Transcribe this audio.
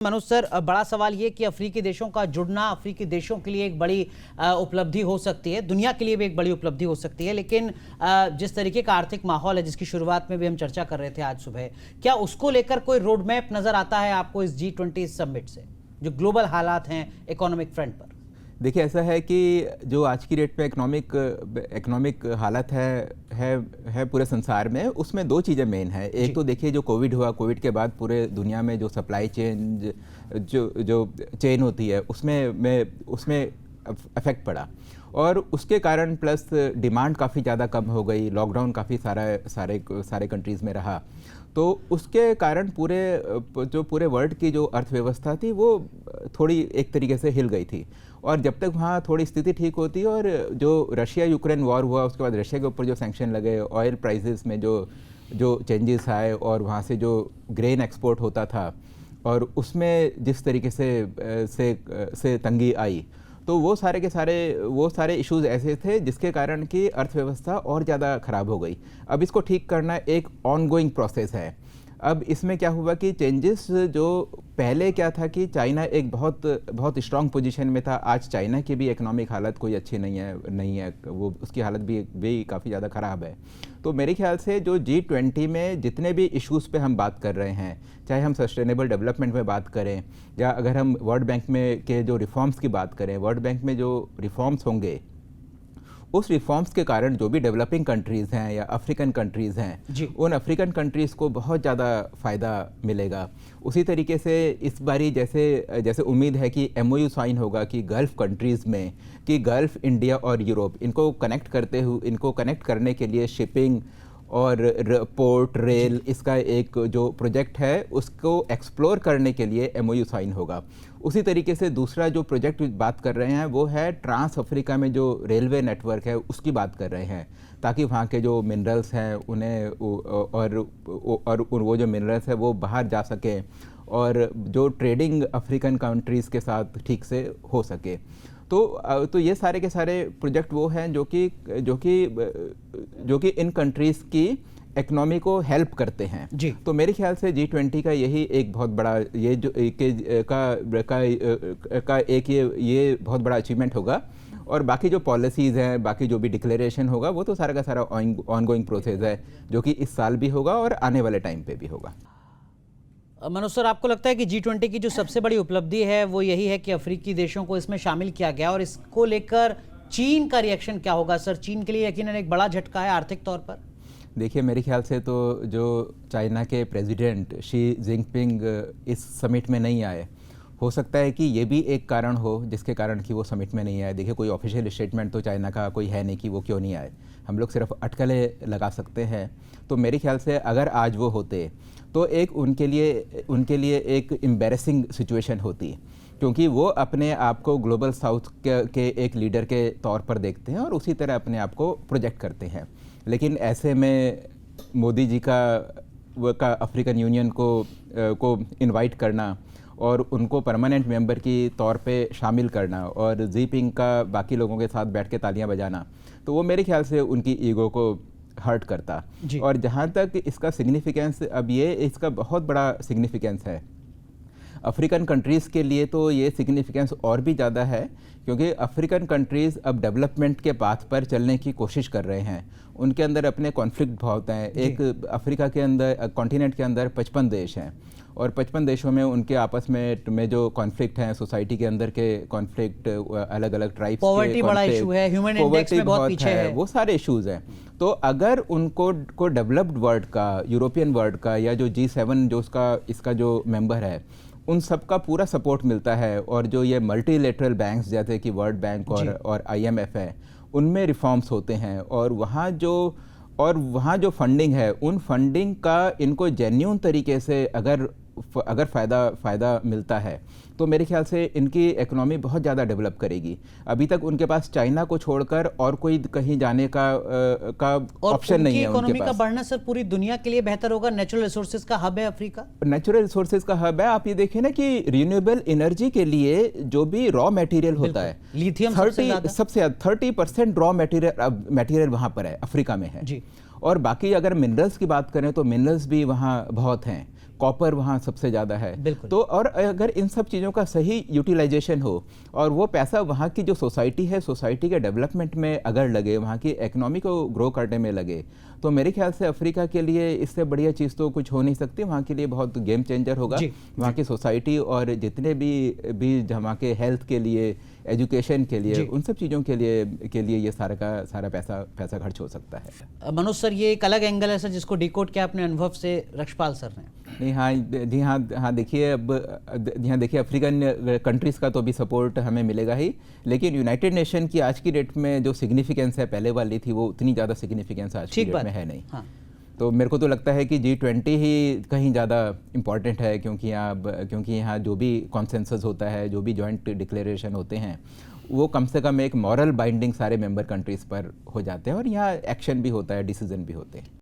Manoj sir, बड़ा सवाल ये कि अफ्रीकी देशों का जुड़ना अफ्रीकी देशों के लिए एक बड़ी उपलब्धि हो सकती है, दुनिया के लिए भी एक बड़ी उपलब्धि हो सकती है, लेकिन जिस तरीके का आर्थिक माहौल है जिसकी शुरुआत में भी हम चर्चा कर रहे थे आज सुबह, क्या उसको लेकर कोई रोड मैप नजर आता है आपको इस G20 समिट से, जो ग्लोबल हालात हैं इकोनॉमिक फ्रंट पर? देखिए, ऐसा है कि जो आज की डेट पे इकोनॉमिक हालत है पूरे संसार में, उसमें दो चीज़ें मेन है। एक तो देखिए जो कोविड हुआ, कोविड के बाद पूरे दुनिया में जो सप्लाई चेन जो चेन होती है उसमें अफेक्ट पड़ा, और उसके कारण प्लस डिमांड काफ़ी ज़्यादा कम हो गई, लॉकडाउन काफ़ी सारे कंट्रीज़ में रहा, तो उसके कारण पूरे वर्ल्ड की जो अर्थव्यवस्था थी वो थोड़ी एक तरीके से हिल गई थी। और जब तक वहाँ थोड़ी स्थिति ठीक होती, और जो रशिया यूक्रेन वॉर हुआ उसके बाद रशिया के ऊपर जो सैंक्शन लगे, ऑयल प्राइसेस में जो चेंजेस आए, और वहाँ से जो ग्रेन एक्सपोर्ट होता था और उसमें जिस तरीके से तंगी आई, तो वो सारे इश्यूज ऐसे थे जिसके कारण कि अर्थव्यवस्था और ज़्यादा ख़राब हो गई। अब इसको ठीक करना एक ऑनगोइंग प्रोसेस है। अब इसमें क्या हुआ कि चेंजेस, जो पहले क्या था कि चाइना एक बहुत स्ट्रॉन्ग पोजीशन में था, आज चाइना की भी इकोनॉमिक हालत कोई अच्छी नहीं है, वो उसकी हालत भी काफ़ी ज़्यादा ख़राब है। तो मेरे ख्याल से जो G20 में जितने भी इश्यूज़ पे हम बात कर रहे हैं, चाहे हम सस्टेनेबल डेवलपमेंट में बात करें, या अगर हम वर्ल्ड बैंक में के जो रिफॉर्म्स की बात करें, वर्ल्ड बैंक में जो रिफॉर्म्स होंगे, उस रिफॉर्म्स के कारण जो भी डेवलपिंग कंट्रीज़ हैं या अफ्रीकन कंट्रीज़ हैं, उन अफ्रीकन कंट्रीज़ को बहुत ज़्यादा फ़ायदा मिलेगा। उसी तरीके से इस बारी जैसे उम्मीद है कि MOU साइन होगा कि गल्फ़ कंट्रीज़ में, कि गल्फ़, इंडिया और यूरोप, इनको कनेक्ट करने के लिए शिपिंग और पोर्ट, रेल, इसका एक जो प्रोजेक्ट है उसको एक्सप्लोर करने के लिए MOU साइन होगा। उसी तरीके से दूसरा जो प्रोजेक्ट बात कर रहे हैं वो है ट्रांस अफ्रीका में जो रेलवे नेटवर्क है उसकी बात कर रहे हैं, ताकि वहाँ के जो मिनरल्स हैं उन्हें और वो जो मिनरल्स है वो बाहर जा सकें, और जो ट्रेडिंग अफ्रीकन कंट्रीज़ के साथ ठीक से हो सके। तो ये सारे के सारे प्रोजेक्ट वो हैं जो कि इन कंट्रीज़ की इकनॉमी को हेल्प करते हैं जी। तो मेरे ख्याल से G20 का यही एक बहुत बड़ा ये बहुत बड़ा अचीवमेंट होगा, और बाकी जो पॉलिसीज़ हैं, बाकी जो भी डिक्लेरेशन होगा, वो तो सारा का सारा ऑनगोइंग प्रोसेस है, जो कि इस साल भी होगा और आने वाले टाइम पे भी होगा। मनोज सर, आपको लगता है कि G20 की जो सबसे बड़ी उपलब्धि है वो यही है कि अफ्रीकी देशों को इसमें शामिल किया गया, और इसको लेकर चीन का रिएक्शन क्या होगा? सर, चीन के लिए यकीनन एक बड़ा झटका है आर्थिक तौर पर। देखिए, मेरे ख्याल से तो जो चाइना के प्रेसिडेंट शी जिनपिंग इस समिट में नहीं आए, हो सकता है कि ये भी एक कारण हो जिसके कारण कि वो समिट में नहीं आए। देखिए, कोई ऑफिशियल स्टेटमेंट तो चाइना का कोई है नहीं कि वो क्यों नहीं आए, हम लोग सिर्फ अटकलें लगा सकते हैं। तो मेरे ख्याल से अगर आज वो होते तो एक उनके लिए एक एम्बैरेसिंग सिचुएशन होती, क्योंकि वो अपने आप को ग्लोबल साउथ के एक लीडर के तौर पर देखते हैं और उसी तरह अपने आप को प्रोजेक्ट करते हैं। लेकिन ऐसे में मोदी जी का अफ्रीकन यूनियन को इनवाइट करना और उनको परमानेंट मेंबर की तौर पे शामिल करना, और जिनपिंग का बाकी लोगों के साथ बैठ के तालियां बजाना, तो वो मेरे ख्याल से उनकी ईगो को हर्ट करता। और जहाँ तक इसका सिग्निफिकेंस, अब ये इसका बहुत बड़ा सिग्निफिकेंस है अफ्रीकन कंट्रीज़ के लिए, तो ये सिग्निफिकेंस और भी ज़्यादा है, क्योंकि अफ्रीकन कंट्रीज़ अब डेवलपमेंट के पाथ पर चलने की कोशिश कर रहे हैं। उनके अंदर अपने कॉन्फ्लिक्ट बहुत हैं। एक अफ्रीका के अंदर, कॉन्टिनेंट के अंदर 55 देश हैं, और 55 देशों में उनके आपस में जो कॉन्फ्लिक्ट हैं, सोसाइटी के अंदर के कॉन्फ्लिक्ट, अलग अलग ट्राइब्स, पॉवर्टी बड़ा इशू है, ह्यूमन इंडेक्स में बहुत पीछे है, वो सारे इश्यूज हैं। तो अगर उनको डेवलप्ड वर्ल्ड का, यूरोपियन वर्ल्ड का, या जो G7 जो इसका जो मेंबर है, उन सब का पूरा सपोर्ट मिलता है, और जो ये मल्टीलेटरल बैंक्स जैसे कि वर्ल्ड बैंक और IMF है, उनमें रिफॉर्म्स होते हैं, और वहाँ जो फंडिंग है, उन फंडिंग का इनको जेन्युइन तरीके से अगर फ़ायदा मिलता है, तो मेरे ख्याल से इनकी इकोनॉमी बहुत ज़्यादा डेवलप करेगी। अभी तक उनके पास चाइना को छोड़कर और कोई कहीं जाने का ऑप्शन नहीं है उनके पास। इकोनॉमी का बढ़ना सर पूरी दुनिया के लिए बेहतर होगा। नेचुरल रिसोर्सेज का हब है अफ्रीका, नेचुरल रिसोर्सेज का हब है। आप ये देखिए ना कि रिन्यूएबल एनर्जी के लिए जो भी रॉ मटेरियल होता है, लिथियम सबसे 30% रॉ मटेरियल वहाँ पर है, अफ्रीका में है जी। और बाकी अगर मिनरल्स की बात करें तो मिनरल्स भी वहाँ बहुत हैं, कॉपर वहाँ सबसे ज़्यादा है। बिल्कुल। तो और अगर इन सब चीज़ों का सही यूटिलाइजेशन हो और वो पैसा वहाँ की जो सोसाइटी है, सोसाइटी के डेवलपमेंट में अगर लगे, वहाँ की इकोनॉमी को ग्रो करने में लगे, तो मेरे ख्याल से अफ्रीका के लिए इससे बढ़िया चीज़ तो कुछ हो नहीं सकती। वहाँ के लिए बहुत गेम चेंजर होगा। वहाँ की सोसाइटी और जितने भी वहाँ के हेल्थ के लिए, एजुकेशन के लिए, उन सब चीज़ों के लिए ये सारा का सारा पैसा खर्च हो सकता है। मनोज सर, ये एक अलग एंगल है सर जिसको डिकोड किया अपने अनुभव से रक्षपाल सर ने। नहीं, हाँ देखिए, अब यहाँ देखिए अफ्रीकन कंट्रीज़ का तो भी सपोर्ट हमें मिलेगा ही, लेकिन यूनाइटेड नेशन की आज की डेट में जो सिग्निफिकेंस है पहले वाली थी, वो उतनी ज़्यादा सिग्निफिकेंस आज की डेट में है नहीं। हाँ। तो मेरे को तो लगता है कि G20 ही कहीं ज़्यादा इम्पॉर्टेंट है, क्योंकि यहाँ जो भी कॉन्सेंसस होता है, जो भी जॉइंट डिक्लेरेशन होते हैं, वो कम से कम एक मॉरल बाइंडिंग सारे मेंबर कंट्रीज़ पर हो जाते हैं और यहाँ एक्शन भी होता है, डिसीजन भी होते हैं।